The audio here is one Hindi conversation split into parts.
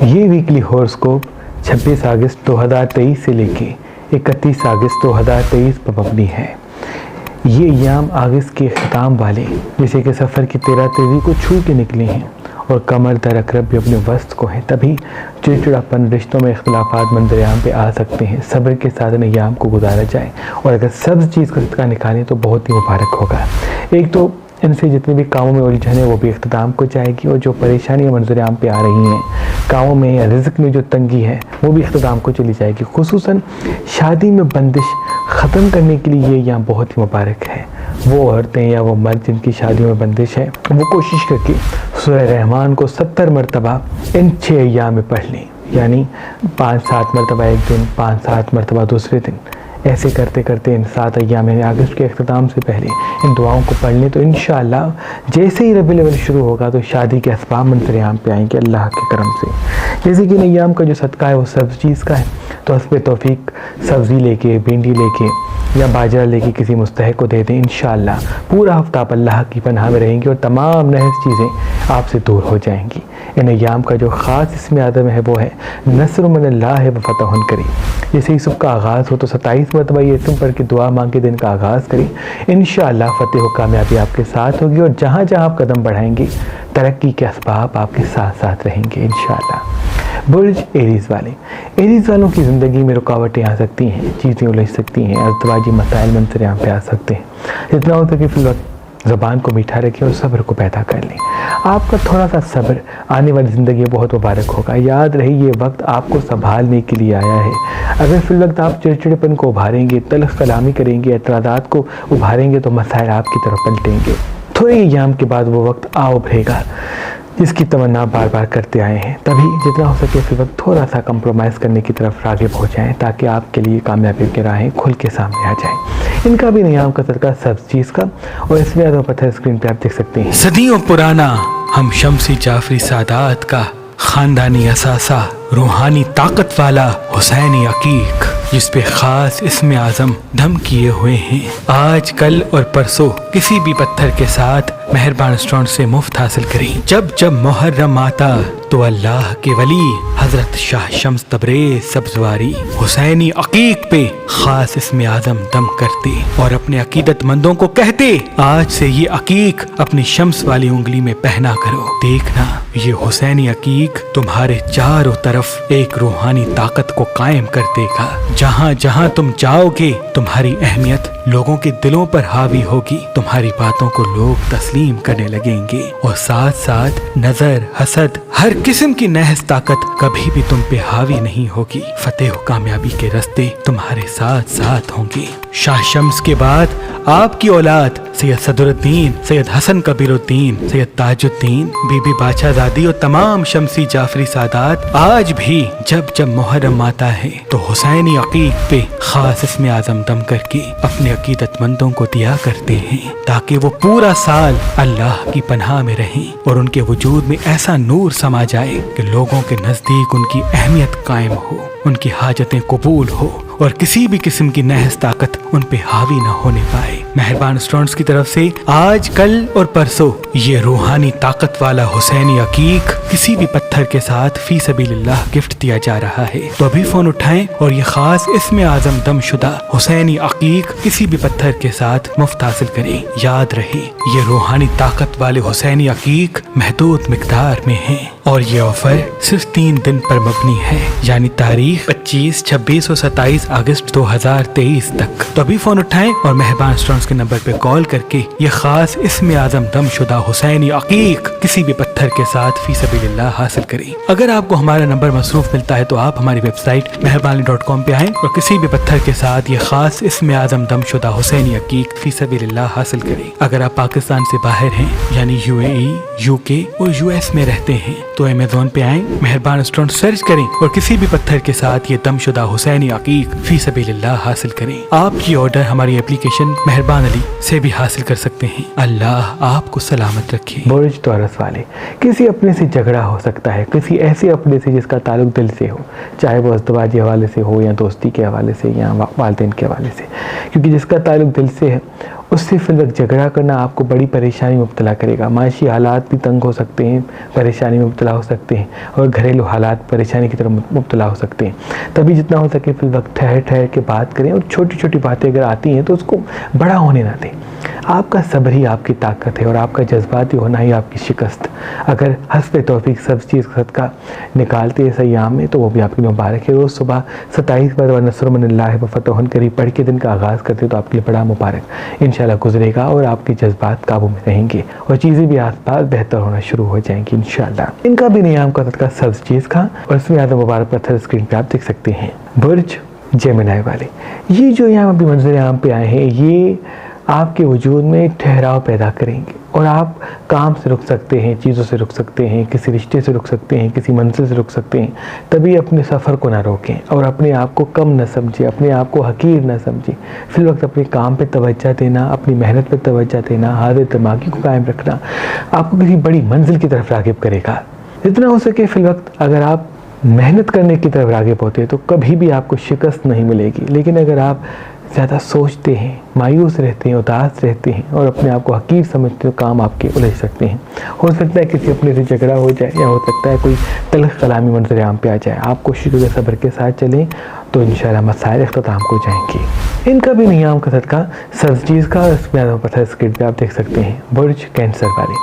ये वीकली हॉरोस्कोप 26 अगस्त 2023 से लेके 31 अगस्त 2023 पर मबनी है। ये अय्याम अगस्त के ख़त्म वाले जैसे कि सफ़र की 13 तेज़ी को छू के निकले हैं और कमर दर अकरब भी अपने वस्त को हैं। तभी चिड़चिड़ापन, रिश्तों में इख्तिलाफ़ात मंजरेआम पे आ सकते हैं। सब्र के साथ इन अय्याम को गुजारा जाए और अगर सब चीज़ का सदका निकालें तो बहुत ही मुबारक होगा। एक तो इनसे जितने भी कामों में उलझन है वो भी इख्तिताम को जाएगी और जो परेशानियाँ मंजरेआम पे आ रही हैं कामों में या रिज़्क़ में जो तंगी है वो भी इख्तिताम को चली जाएगी। खुसूसन शादी में बंदिश ख़त्म करने के लिए ये यहाँ बहुत ही मुबारक है। वो औरतें या वो मर्द जिनकी शादियों में बंदिश है वो कोशिश करके सूरह रहमान को 70 मरतबा इन 6 अय्याम में पढ़ लें, यानी 5-7 मरतबा एक दिन, 5-7 मरतबा दूसरे दिन। ऐसे करते करते इन 7 अय्याम अगस्त के अख्ताम से पहले इन दुआओं को पढ़ लें तो इंशाअल्लाह जैसे ही रबीउल अव्वल शुरू होगा तो शादी के असबाब मंजरेआम पे आएंगे अल्लाह के करम से। जैसे कि इन अय्याम का जो सदका है वो सब चीज़ का है, तो हस्बे तौफीक सब्ज़ी लेके, भिंडी लेके या बाजरा लेके किसी मुस्तहिक को दे दें। इंशाअल्लाह पूरा हफ्ता आप अल्लाह की पनाह में रहेंगे और तमाम नहस चीज़ें आपसे दूर हो जाएंगी। इन अय्याम का जो ख़ास इसमें आदम है वो है नस्र मिनल्लाह व फतहुन करीम। जैसे ही सुबह का आगाज़ हो तो 27 मरतबा ये इसम पढ़ के दुआ मांग के दिन का आगाज़ करें। इंशाअल्लाह फ़तेह व कामयाबी आपके साथ होगी और जहाँ जहाँ आप कदम बढ़ाएंगे तरक्की के असबाब आपके साथ साथ रहेंगे इंशाअल्लाह। बुर्ज एरीज़ वाले, एरीज़ वालों की ज़िंदगी में रुकावटें आ सकती हैं, चीज़ें उलझ सकती हैं, अज़दवाजी मसाइल मंजरेआम पे आ सकते हैं। जितना हो सके फिल वक्त ज़बान को मीठा रखें और सब्र को पैदा कर लें। आपका थोड़ा सा सब्र आने वाली ज़िंदगी बहुत मुबारक होगा। याद रहे ये वक्त आपको संभालने के लिए आया है। अगर फिल वक्त आप चिड़चिड़ेपन को उभारेंगे, तल्ख़ कलामी करेंगे, एतराज़ात को उभारेंगे तो मसाइल आपकी तरफ पलटेंगे। थोड़े अय्याम के बाद वो वक्त आ उभरेगा जिसकी तमन्ना बार बार करते आए हैं। तभी जितना हो सके फिर वक्त थोड़ा सा कंप्रोमाइज़ करने की तरफ राग़िब हो जाएं ताकि आपके लिए कामयाबी की राहें खुल के सामने आ जाएं। इनका भी नियाम का सदका सब चीज़ का और इसमें आदम पत्थर स्क्रीन पे आप देख सकते हैं। सदियों पुराना हम शम्सी जाफरी सादात का खानदानी असासा, रूहानी ताकत वाला हुसैनी अकीक, जिस पे खास इसमें आज़म धम किए हुए हैं। आज, कल और परसों किसी भी पत्थर के साथ मेहरबान स्टोन से मुफ्त हासिल करें। जब जब मुहर्रम आता तो अल्लाह के वली हजरत शाह शम्स तबरेज़ सब्ज़वारी हुसैनी अकीक पे खास इसमें आज़म दम करते और अपने अकीदतमंदों को कहते, आज से ये अकीक अपनी शम्स वाली उंगली में पहना करो। देखना ये हुसैनी अकीक तुम्हारे चारों तरफ एक रूहानी ताकत को कायम कर देगा। जहाँ जहाँ तुम जाओगे तुम्हारी अहमियत लोगों के दिलों पर हावी होगी, तुम्हारी बातों को लोग तस्लीम करने लगेंगे और साथ साथ नजर, हसद, हर किस्म की नहस ताकत कभी भी तुम पे हावी नहीं होगी। फतेह और कामयाबी के रास्ते तुम्हारे साथ साथ होंगे। शाह शम्स के बाद आपकी औलाद सैयद सदरुद्दीन, सैयद हसन कबीरुद्दीन, सैयद ताजुद्दीन, बीबी बादशाहज़ादी और तमाम शम्सी जाफरी सादात आज भी जब जब मुहर्रम आता है तो हुसैनी अकीक पे खास इसमें आज़म दम करके अपने अकीदतमंदों को दिया करते हैं ताकि वो पूरा साल अल्लाह की पनाह में रहें और उनके वजूद में ऐसा नूर समा जाए कि लोगों के नजदीक उनकी अहमियत कायम हो, उनकी हाजतें कबूल हो और किसी भी किस्म की नहस ताकत उन पे हावी न होने पाए। मेहरबान स्टोन्स की तरफ से आज, कल और परसों ये रूहानी ताकत वाला हुसैनी अकीक किसी भी पत्थर के साथ फी सबीलिल्लाह गिफ्ट दिया जा रहा है। तो अभी फोन उठाएं और ये खास इसमें आज़म दमशुदा हुसैनी अकीक किसी भी पत्थर के साथ मुफ्त हासिल करें। याद रहे ये रूहानी ताकत वाले हुसैनी अकीक महदूद मिकदार में है और ये ऑफर सिर्फ 3 दिन पर मबनी है, यानी तारीख 25, 26 और 27 अगस्त 2023 तक। तो अभी फोन उठाएं और मेहरबान स्टोन्स के नंबर पे कॉल करके ये खास इसमें आज़म दमशुदा हुसैनी अकीक किसी भी पत्थर के साथ फी सबीलिल्लाह हासिल करें। अगर आपको हमारा नंबर मसरूफ मिलता है तो आप हमारी वेबसाइट मेहरबानी.com पे आएं और किसी भी पत्थर के साथ ये खास इसमें आज़म दमशुदा हुसैनी अकीक फी सबीलिल्लाह हासिल करें। अगर आप पाकिस्तान से बाहर हैं यानी UAE, UK और US में रहते हैं तो अमेज़न पे आएं, मेहरबान स्टोन सर्च करें और किसी भी पत्थर के साथ ये दमशुदा हुसैनी अकीक फी सबीलिल्लाह हासिल करें। आपकी ऑर्डर हमारी एप्लीकेशन मेहरबान अली से भी हासिल कर सकते हैं। अल्लाह आपको सलामत रखे। बुर्ज टॉरस वाले, किसी अपने से झगड़ा हो सकता है, किसी ऐसे अपने से जिसका ताल्लुक दिल से हो, चाहे वो अज़दवाजी हवाले से हो या दोस्ती के हवाले से या वालिदैन के हवाले से, क्योंकि जिसका ताल्लुक दिल से है उससे फिर वक्त झगड़ा करना आपको बड़ी परेशानी में मुब्तला करेगा। माशी हालात भी तंग हो सकते हैं, परेशानी में मुब्तला हो सकते हैं, और घरेलू हालात परेशानी की तरफ मुब्तला हो सकते हैं। तभी जितना हो सके फिर वक्त ठहर ठहर के बात करें, और छोटी छोटी बातें अगर आती हैं तो उसको बड़ा होने ना दें। आपका सब्र ही आपकी ताकत है, और आपका जज्बाती होना ही आपकी शिकस्त। अगर हस्ब तौफीक सब चीज़ सदका निकालते हैं इस अय्याम में तो वो भी आपके लिए मुबारक है। रोज़ सुबह 27 बार व नस्र मिनल्लाह व फतहुन करीब पढ़ के दिन का आगाज़ करते तो आपके लिए बड़ा मुबारक इंशाल्लाह गुजरेगा, और आपके जज्बात काबू में रहेंगे और चीज़ें भी आसपास बेहतर होना शुरू हो जाएंगी इंशाल्लाह। इनका भी नियाम का सदका सब्ज़ चीज़ का, और इसमें आदम मुबारक पत्थर स्क्रीन पर आप देख सकते हैं। बुर्ज जेमिनी वाले ये जो यहाँ अभी मंजर आम पे आए हैं, ये आपके वजूद में ठहराव पैदा करेंगे, और आप काम से रुक सकते हैं, चीज़ों से रुक सकते हैं, किसी रिश्ते से रुक सकते हैं, किसी मंजिल से रुक सकते हैं। तभी अपने सफ़र को ना रोकें और अपने आप को कम न समझें, अपने आप को हकीर न समझें। फिर वक्त अपने काम पे तवज्जो देना, अपनी मेहनत पे तवज्जो देना, हाजिर दिमागी को कायम रखना आपको किसी बड़ी मंजिल की तरफ राग़िब करेगा। जितना हो सके फिर वक्त अगर आप मेहनत करने की तरफ राग़िब होते हैं तो कभी भी आपको शिकस्त नहीं मिलेगी। लेकिन अगर आप ज़्यादा सोचते हैं, मायूस रहते हैं, उदास रहते हैं और अपने आप को हकीर समझते हो, काम आपके उलझ सकते हैं। हो सकता है किसी अपने से झगड़ा हो जाए, या हो सकता है कोई तल्ख़ कलामी मंजर आम पे आ जाए। आप कोशिश करके सब्र के साथ चलें तो इंशाल्लाह मसाइल इख्तिताम हो जाएंगे। इनका भी नियाम का सदका सब्ज़ चीज़ का, इसमें पता है स्क्रीन पे आप देख सकते हैं। बुर्ज कैंसर वाले,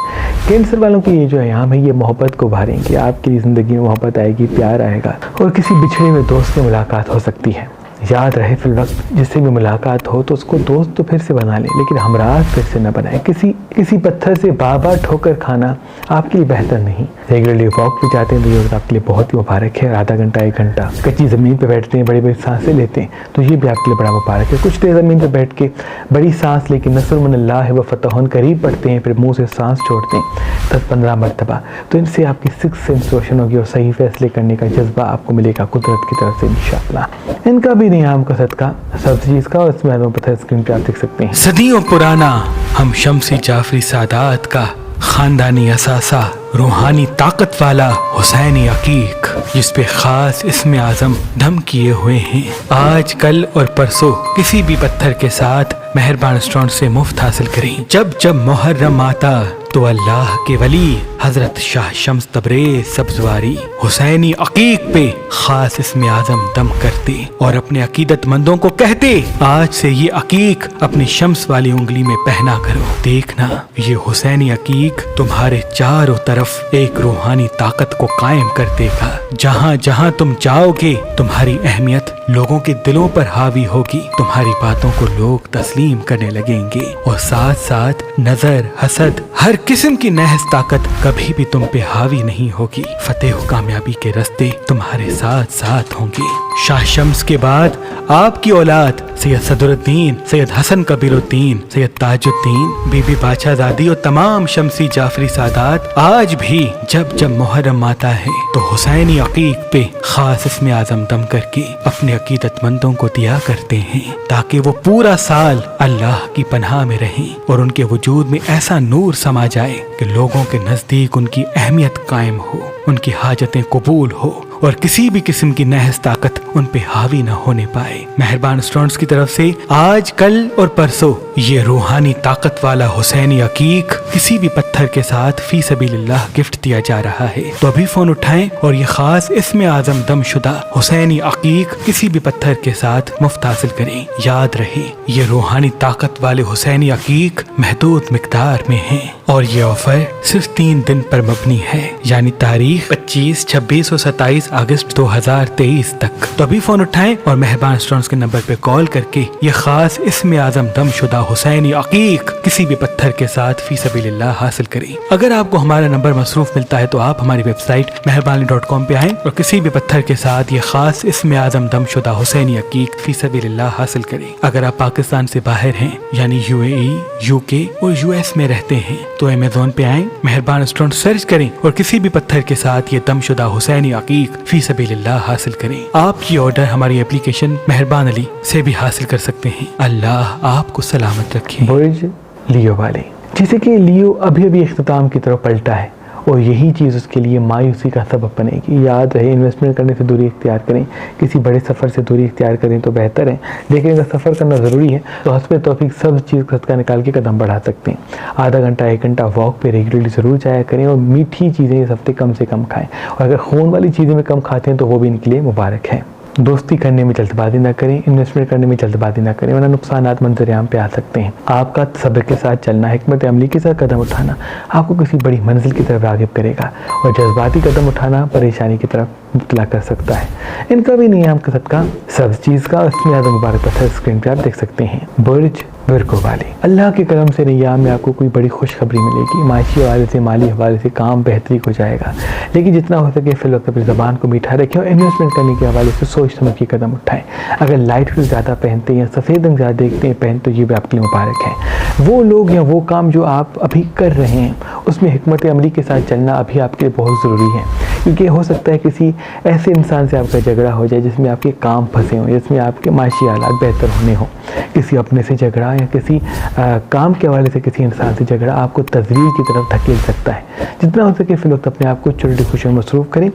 कैंसर वालों की ये जो आयाम है ये मोहब्बत को उभारेंगे। आपकी ज़िंदगी में मोहब्बत आएगी, प्यार आएगा, और किसी बिछड़े हुए दोस्त से मुलाकात हो सकती है। याद रहे फिर वक्त जिससे भी मुलाकात हो तो उसको दोस्त तो फिर से बना लें, लेकिन हमराज फिर से न बनाएं। किसी पत्थर से बार-बार ठोकर खाना आपके लिए बेहतर नहीं। रेगुलरली वॉक पे जाते हैं तो ये आपके लिए बहुत ही मुबारक है। आधा घंटा 1 घंटा कच्ची ज़मीन पे बैठते हैं, बड़ी बड़ी सांसें लेते हैं तो ये भी आपके लिए बड़ा मुबारक है। कुछ देर ज़मीन पे बैठ के बड़ी सांस लेके नस्र मिनल्लाह व फतहुन करीब पढ़ते हैं, फिर मुँह से सांस छोड़ते हैं 10-15 मरतबा, तो इनसे आपकी सिक्स सेंस रोशन होगी और सही फैसले करने का जज्बा आपको मिलेगा कुदरत की तरफ से इंशाअल्लाह। इनका भी नियाम का सदका सब्ज़ चीज़ का, और इसमें आदम पता है स्क्रीन पे आप देख सकते हैं। सदियों पुराना हम शम्सी जाफरी सादात का खानदानी असासा, रूहानी ताकत वाला हुसैनी अकीक, जिस पे खास इसमें आज़म धम किए हुए हैं। आज कल और परसों किसी भी पत्थर के साथ मेहरबान स्टोन से मुफ्त हासिल करें। जब जब मुहर्रम आता तो अल्लाह के वली हजरत शाह शम्स तबरेज़ सब्ज़वारी हुसैनी अकीक पे खास इसमें आज़म दम करते और अपने अकीदतमंदों को कहते, आज से ये अकीक अपनी शम्स वाली उंगली में पहना करो। देखना ये हुसैनी अकीक तुम्हारे चारों तरफ एक रूहानी ताकत को कायम कर देगा। जहाँ जहाँ तुम जाओगे तुम्हारी अहमियत लोगों के दिलों पर हावी होगी, तुम्हारी बातों को लोग तस्लीम करने लगेंगे, और साथ साथ नजर, हसद, हर किस्म की नहस ताकत कभी भी तुम पे हावी नहीं होगी। फतेह कामयाबी के रास्ते तुम्हारे साथ साथ होंगे। शाह शम्स के बाद आपकी औलाद सैयद सदरुद्दीन, सैयद हसन कबीरुद्दीन, सैयद ताजुद्दीन, बीबी बादशाहज़ादी और तमाम शम्सी जाफरी सादात आज भी जब जब मुहर्रम आता है तो हुसैनी अकीक पे खास इसमें आज़म दम करके अपने अकीदतमंदों को दिया करते हैं, ताकि वो पूरा साल अल्लाह की पनाह में रहें और उनके वजूद में ऐसा नूर समा जाए कि लोगों के नजदीक उनकी अहमियत कायम हो, उनकी हाजतें कबूल हो और किसी भी किस्म की नहस ताकत उन पे हावी न होने पाए। मेहरबान स्टोन्स की तरफ से आज कल और परसों ये रूहानी ताकत वाला हुसैनी अकीक किसी भी पत्थर के साथ फी सबीलिल्लाह गिफ्ट दिया जा रहा है। तो अभी फोन उठाएं और ये खास इसमें आज़म दमशुदा हुसैनी अकीक किसी भी पत्थर के साथ मुफ्त हासिल करें। याद रहे ये रूहानी ताकत वाले हुसैनी अकीक महदूद मिकदार में है और ये ऑफर सिर्फ 3 दिन पर मबनी है, यानी तारीख 25, 26 और 27 अगस्त 2023 तक। तो अभी फोन उठाएं और मेहरबान स्टोन्स के नंबर पे कॉल करके ये खास इसमें आज़म दमशुदा हुसैनी अकीक किसी भी पत्थर के साथ फी सबीलिल्लाह हासिल करें। अगर आपको हमारा नंबर मसरूफ मिलता है तो आप हमारी वेबसाइट मेहरबानी.com पे आएं और किसी भी पत्थर के साथ ये खास इसमें आज़म दमशुदा हुसैनी अकीक फी सबीलिल्लाह हासिल करें। अगर आप पाकिस्तान से बाहर हैं यानी UAE, UK और US में रहते हैं तो अमेज़न पे आएं, मेहरबान स्टोन सर्च करें और किसी भी पत्थर के साथ ये दमशुदा हुसैनी अकीक फी सबीलिल्लाह हासिल करें। आपकी ऑर्डर हमारी एप्लीकेशन मेहरबान अली से भी हासिल कर सकते हैं। अल्लाह आपको सलामत रखे। बुर्ज लियो वाले, जैसे कि लियो अभी अभी इख्तिताम की तरफ पलटा है और यही चीज़ उसके लिए मायूसी का सबब बनेगी। याद रहे, इन्वेस्टमेंट करने से दूरी इख्तियार करें, किसी बड़े सफ़र से दूरी इख्तियार करें तो बेहतर है। लेकिन अगर सफ़र करना ज़रूरी है तो हस्बे तौफीक सब चीज़ का सदका निकाल के कदम बढ़ा सकते हैं। आधा घंटा 1 घंटा वॉक पे रेगुलरली ज़रूर जाया करें और मीठी चीज़ें इस हफ्ते कम से कम खाएँ, और अगर खून वाली चीज़ें में कम खाते हैं तो वो भी इनके लिए मुबारक है। दोस्ती करने में जल्दबाजी ना करें, इन्वेस्टमेंट करने में जल्दबाजी ना करें, वरना नुकसानात मंजर-ए-आम पे आ सकते हैं। आपका सब्र के साथ चलना, हिकमत अमली के साथ कदम उठाना आपको किसी बड़ी मंजिल की तरफ राग़िब करेगा, और जज्बाती कदम उठाना परेशानी की तरफ मुब्तला कर सकता है। इनका भी नियाम का सदका सब चीज़ का इसमें ज़्यादा मुबारक पत्थर स्क्रीन पर आप देख सकते हैं। बुर्ज विर्को वाले, अल्लाह के करम से नियाम में आपको कोई बड़ी खुशखबरी मिलेगी। माशी हवाले से, माली हवाले से काम बेहतरी हो जाएगा, लेकिन जितना हो सके फिल वक्त अपनी ज़बान को मीठा रखें और इन्वेस्टमेंट करने के हवाले से सोच समझ के कदम उठाएं। अगर लाइट फिल ज़्यादा पहनते हैं या सफ़ेद रंग ज़्यादा देखते हैं पहन, तो ये भी आपके लिए मुबारक है। वो लोग या वो काम जो आप अभी कर रहे हैं उसमें हिकमत अमली के साथ चलना अभी आपके लिए बहुत ज़रूरी है, क्योंकि हो सकता है किसी ऐसे इंसान से आपका झगड़ा हो जाए जिसमें आपके काम फंसे हों, जिसमें आपके माशी हालात बेहतर होने हों। किसी अपने से झगड़ा या किसी काम के हवाले से किसी इंसान से झगड़ा आपको तजवीज़ की तरफ धकेल सकता है। जितना हो सके फिल वक्त अपने आप को छोटी खुशियों में मसरूफ़ करें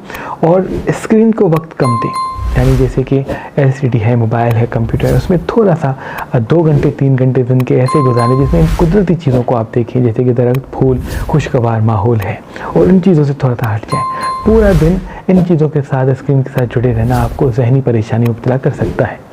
और स्क्रीन को वक्त कम दें। यानी जैसे कि LCD है, मोबाइल है, कंप्यूटर है, उसमें थोड़ा सा 2 घंटे 3 घंटे दिन के ऐसे गुजारें जिसमें इन कुदरती चीज़ों को आप देखें, जैसे कि दरख्त, फूल, खुशगवार माहौल है, और इन चीज़ों से थोड़ा सा हट जाए। पूरा दिन इन चीज़ों के साथ, स्क्रीन के साथ जुड़े रहना आपको ज़हनी परेशानी में मुब्तला कर सकता है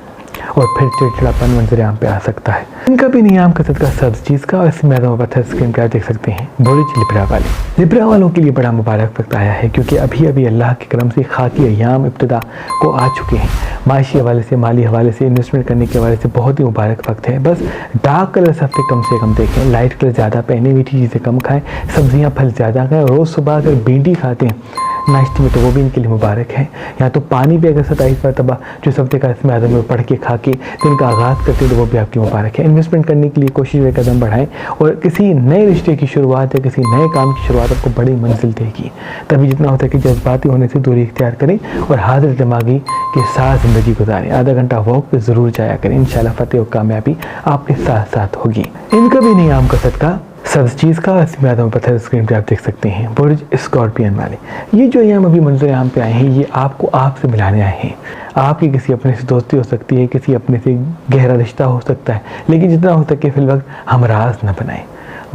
और फिर चिड़चिड़ापन मंजर-ए-आम पे आ सकता है। इनका भी नियाम का सदका सब चीज़ का, और इसमें ज़्यादा पत्थर स्क्रीन पर आप देख सकते हैं। बुर्ज लिब्रा वाले, लिब्रा वालों के लिए बड़ा मुबारक वक्त आया है, क्योंकि अभी अभी अल्लाह के करम से खाकी अय्याम इब्तिदा को आ चुके हैं। माशी हवाले से, माली हवाले से, इन्वेस्टमेंट करने के हवाले से बहुत ही मुबारक वक्त है। बस डार्क कलर हफ्ते कम से कम देखें, लाइट कलर ज़्यादा पहने, मीठी चीज़ें कम खाएँ, सब्जियाँ फल ज़्यादा खाएँ। रोज़ सुबह अगर भिंडी खाते हैं नाश्ते में तो वो भी इनके लिए मुबारक है। या तो पानी भी अगर 27 मरतबा जो सब्ते का इसमें आदम में पढ़ के खा के दिन का आगाज़ करते हैं तो वो भी आपकी मुबारक है। इन्वेस्टमेंट करने के लिए कोशिश में कदम बढ़ाएं और किसी नए रिश्ते की शुरुआत या किसी नए काम की शुरुआत आपको बड़ी मंजिल देगी। तभी जितना होता है कि जज्बाती होने से दूरी इख्तियार करें और हाजिर दिमागी के साथ ज़िंदगी गुजारें। आधा घंटा वॉक पे ज़रूर जाया करें, इंशाल्लाह फतेह और कामयाबी आपके साथ साथ होगी। इनका भी नियाम का सदका सब चीज़ का, इसमें आदम पत्थर स्क्रीन पे आप देख सकते हैं। बुर्ज स्कॉर्पियन वाले, ये जो यहाँ अभी मंजर-ए-आम पे आए हैं, ये आपको आपसे मिलाने आए हैं। आपकी किसी अपने से दोस्ती हो सकती है, किसी अपने से गहरा रिश्ता हो सकता है, लेकिन जितना हो सके फिल वक्त हमराज न बनाएं।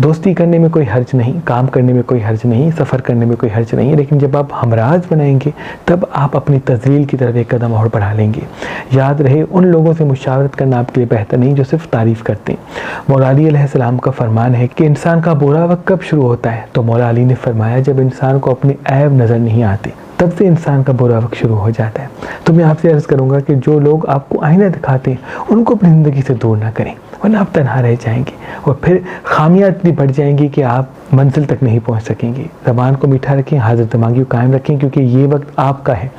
दोस्ती करने में कोई हर्ज नहीं, काम करने में कोई हर्ज नहीं, सफ़र करने में कोई हर्ज नहीं, लेकिन जब आप हमराज बनाएंगे तब आप अपनी तज़लील की तरफ एक कदम और बढ़ा लेंगे। याद रहे, उन लोगों से मुशावरत करना आपके लिए बेहतर नहीं जो सिर्फ तारीफ़ करते हैं। मौला अली अलैहिस्सलाम का फरमान है कि इंसान का बुरा वक्त कब शुरू होता है, तो मौला अली ने फरमाया जब इंसान को अपने ऐब नज़र नहीं आते तब से इंसान का बुरा वक्त शुरू हो जाता है। तो मैं आपसे अर्ज़ करूँगा कि जो लोग आपको आईना दिखाते हैं उनको अपनी ज़िंदगी से दूर ना करें, वरना आप तन्हा रह जाएंगे और फिर खामियां इतनी बढ़ जाएंगी कि आप मंजिल तक नहीं पहुंच सकेंगे। ज़बान को मीठा रखें, हाजिर दिमागी को कायम रखें, क्योंकि ये वक्त आपका है।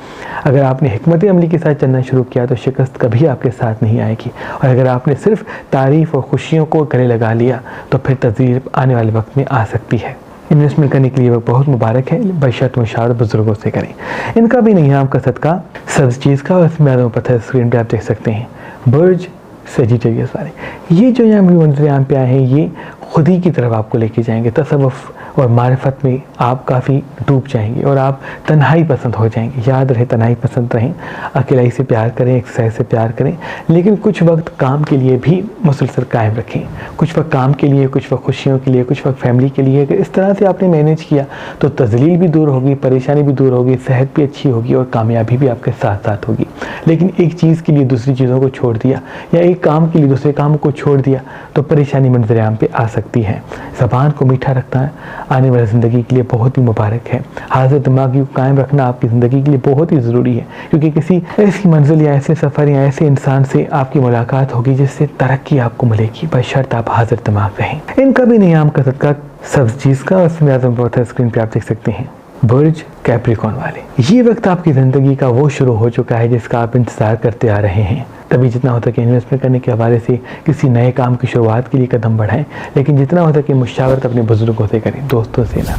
अगर आपने हिकमत अमली के साथ चलना शुरू किया तो शिकस्त कभी आपके साथ नहीं आएगी, और अगर आपने सिर्फ तारीफ़ और खुशियों को गले लगा लिया तो फिर तज़ीर आने वाले वक्त में आ सकती है। इन्वेस्टमेंट करने के लिए वक्त बहुत मुबारक है, बशर्त मुशावरत बुजुर्गों से करें। इनका भी नियाम का सदका सब चीज़ का, और इसमें आदम पत्थर स्क्रीन पर आप देख सकते हैं। बुर्ज सेजिटेरियस वाले, ये जो यहाँ मंजर-ए-आम पे आए हैं, ये खुद ही की तरफ आपको लेके जाएंगे। तसव्वुफ़ और मारिफत में आप काफ़ी डूब जाएंगे और आप तन्हाई पसंद हो जाएंगे। याद रहे, तन्हाई पसंद रहें, अकेलाई से प्यार करें, एक्सरसाइज से प्यार करें, लेकिन कुछ वक्त काम के लिए भी मुसलसल कायम रखें। कुछ वक्त काम के लिए, कुछ वक्त खुशियों के लिए, कुछ वक्त फैमिली के लिए। अगर इस तरह से आपने मैनेज किया तो तज़लील भी दूर होगी, परेशानी भी दूर होगी, सेहत भी अच्छी होगी और कामयाबी भी आपके साथ साथ होगी। लेकिन एक चीज़ के लिए दूसरी चीज़ों को छोड़ दिया या एक काम के लिए दूसरे काम को छोड़ दिया तो परेशानी मंजर-ए-आम पे आ सकती है। ज़बान को मीठा रखना आने वाली ज़िंदगी के लिए बहुत ही मुबारक है। हाजिर दिमागी को कायम रखना आपकी ज़िंदगी के लिए बहुत ही ज़रूरी है, क्योंकि किसी ऐसी मंजिल या ऐसे सफ़र या ऐसे इंसान से आपकी मुलाकात होगी जिससे तरक्की आपको मिलेगी, बशर्त आप हाजिर दिमाग रहें। इनका भी नियाम का सदका सब चीज़ का, उसमें आज़म बहुत स्क्रीन पर आप देख सकते हैं। बुर्ज कैप्रिकॉर्न वाले, ये वक्त आपकी ज़िंदगी का वो शुरू हो चुका है जिसका आप इंतज़ार करते आ रहे हैं। तभी जितना हो सके इन्वेस्टमेंट करने के हवाले से किसी नए काम की शुरुआत के लिए कदम बढ़ाएं, लेकिन जितना हो सके मुशावरत अपने बुजुर्गों से करें, दोस्तों से ना।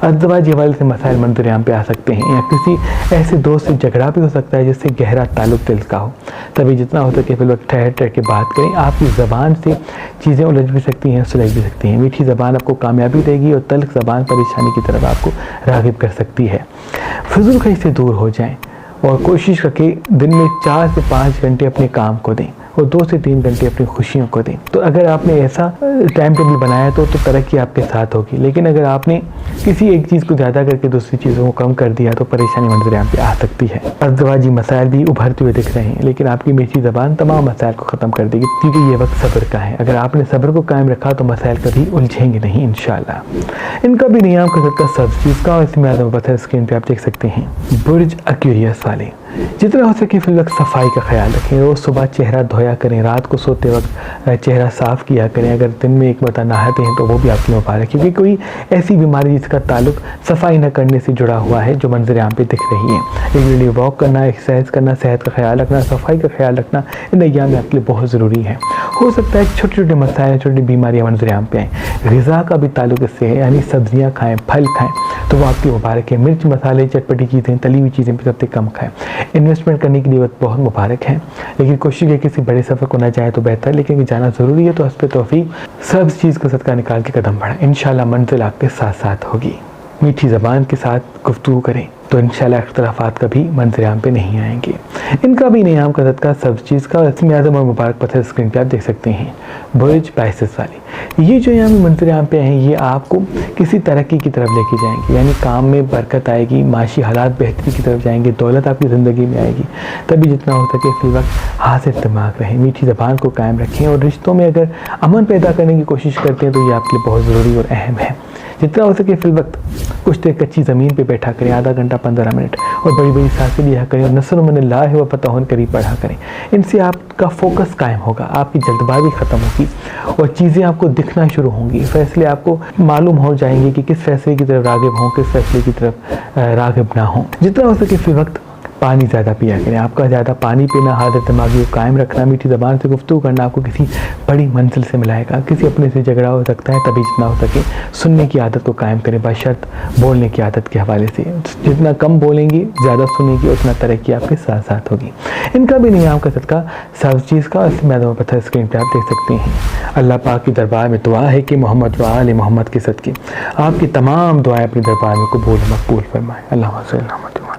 अज़दवाज के हवाले से मसाइल मंजर-ए-आम पे आ सकते हैं या किसी ऐसे दोस्त से झगड़ा भी हो सकता है जिससे गहरा ताल्लुक दिल का हो। तभी जितना हो सके फिर वक्त ठहर ठहर के बात करें। आपकी ज़बान से चीज़ें उलझ भी सकती हैं, सुलझ भी सकती हैं। मीठी ज़बान आपको कामयाबी देगी और तल्ख ज़बान परेशानी की तरफ आपको राग़िब कर सकती है। फिजूल खर्च से दूर हो जाएं और कोशिश करके दिन में 4 से 5 घंटे अपने काम को दें और 2 से 3 घंटे अपनी खुशियों को दें। तो अगर आपने ऐसा टाइम टेबल बनाया तो तरक्की आपके साथ होगी, लेकिन अगर आपने किसी एक चीज़ को ज़्यादा करके दूसरी चीज़ों को कम कर दिया तो परेशानी मंजर-ए-आम पे आ सकती है। अज़दवाजी मसाइल भी उभरते हुए दिख रहे हैं, लेकिन आपकी मीठी ज़बान तमाम मसाइल को ख़त्म कर देगी, क्योंकि ये वक्त सब्र का है। अगर आपने सब्र को कायम रखा तो मसाइल कभी उलझेंगे नहीं इंशाअल्लाह। इनका भी नियाम का सदका सब चीज़ का, और इसमें आज़म पता है स्क्रीन पर आप देख सकते हैं। बुर्ज एक्वेरियस वाले जितना हो सके फिर वक्त सफाई का ख्याल रखें। रोज़ सुबह चेहरा धोया करें, रात को सोते वक्त चेहरा साफ़ किया करें। अगर दिन में एक मरतबा नहाते हैं तो वो भी आपकी मुबारक, क्योंकि कोई ऐसी बीमारी जिसका ताल्लुक सफाई न करने से जुड़ा हुआ है जो मंजर-ए-आम पे दिख रही है। रेगुलरली वॉक करना, एक्सरसाइज करना, सेहत का ख्याल रखना, सफाई का ख्याल रखना इन अय्याम में आपके लिए बहुत ज़रूरी है। हो सकता है छोटे छोटे मसाइल, छोटी बीमारियाँ मंजर-ए-आम पे आएँ, ग़िज़ा का भी ताल्लुक इससे है, यानी सब्ज़ियाँ खाएँ, फल खाएँ तो वो आपकी मुबारक है। मिर्च मसाले, चटपटी चीज़ें, तली हुई चीज़ें सबसे कम खाएँ। इन्वेस्टमेंट करने के लिए बहुत मुबारक है, लेकिन कोशिश है किसी बड़े सफ़र को ना जाए तो बेहतर, लेकिन जाना ज़रूरी है तो हस्ब तौफीक सब चीज़ का सदका निकाल के कदम बढ़ाएं। इंशाल्लाह मंजिल आपके साथ साथ होगी। मीठी ज़बान के साथ गुफ्तगू करें तो इंशाल्लाह इख्तिलाफ़ात कभी मंजर-ए-आम पे नहीं आएंगे। इनका भी नियाम का सदका सब चीज़ का, इसमें आज़म और मुबारक पत्थर स्क्रीन पे आप देख सकते हैं। बुर्ज पाइसेस वाले ये जो यहाँ मंजर-ए-आम पे हैं, ये आपको किसी तरक्की की तरफ लेके जाएंगे, यानी काम में बरकत आएगी, माशी हालात बेहतरी की तरफ जाएंगे, दौलत आपकी ज़िंदगी में आएगी। तभी जितना हो सके फिर वक्त हाज़िर दिमाग रहें, मीठी ज़बान को कायम रखें और रिश्तों में अगर अमन पैदा करने की कोशिश करते हैं तो ये आपके लिए बहुत ज़रूरी और अहम है। जितना हो सके फिर वक्त कुछ देर कच्ची ज़मीन पे बैठा करें, आधा घंटा 15 मिनट, और बड़ी बड़ी सांसें लिया करें और नस्र मिनल्लाह व फतहुन करीब पढ़ा करें। इनसे आपका फोकस कायम होगा, आपकी जल्दबाजी ख़त्म होगी और चीज़ें आपको दिखना शुरू होंगी। फैसले आपको मालूम हो जाएंगे कि किस फैसले की तरफ राग़िब हों, किस फैसले की तरफ राग़िब ना हों। जितना हो सके फिर वक्त पानी ज़्यादा पिया करें। आपका ज़्यादा पानी पीना, हाज़िर दिमागी को कायम रखना, मीठी ज़बान से गुफ्तगू करना आपको किसी बड़ी मंजिल से मिलाएगा। किसी अपने से झगड़ा हो सकता है, तभी जितना हो सके सुनने की आदत को कायम करें, बशर्त बोलने की आदत के हवाले से। जितना कम बोलेंगी, ज़्यादा सुनेंगी, उतना तरक्की आपके साथ साथ होगी। इनका भी नियाम का सदका सब चीज़ का, इसमें आज़म पत्थर स्क्रीन पर आप देख सकते हैं। अल्लाह पाक की दरबार में दुआ है कि मोहम्मद व आले मोहम्मद के सदके आपकी तमाम दुआएँ अपने दरबार में कबूल मकबूल फरमाएँ। अल्लाह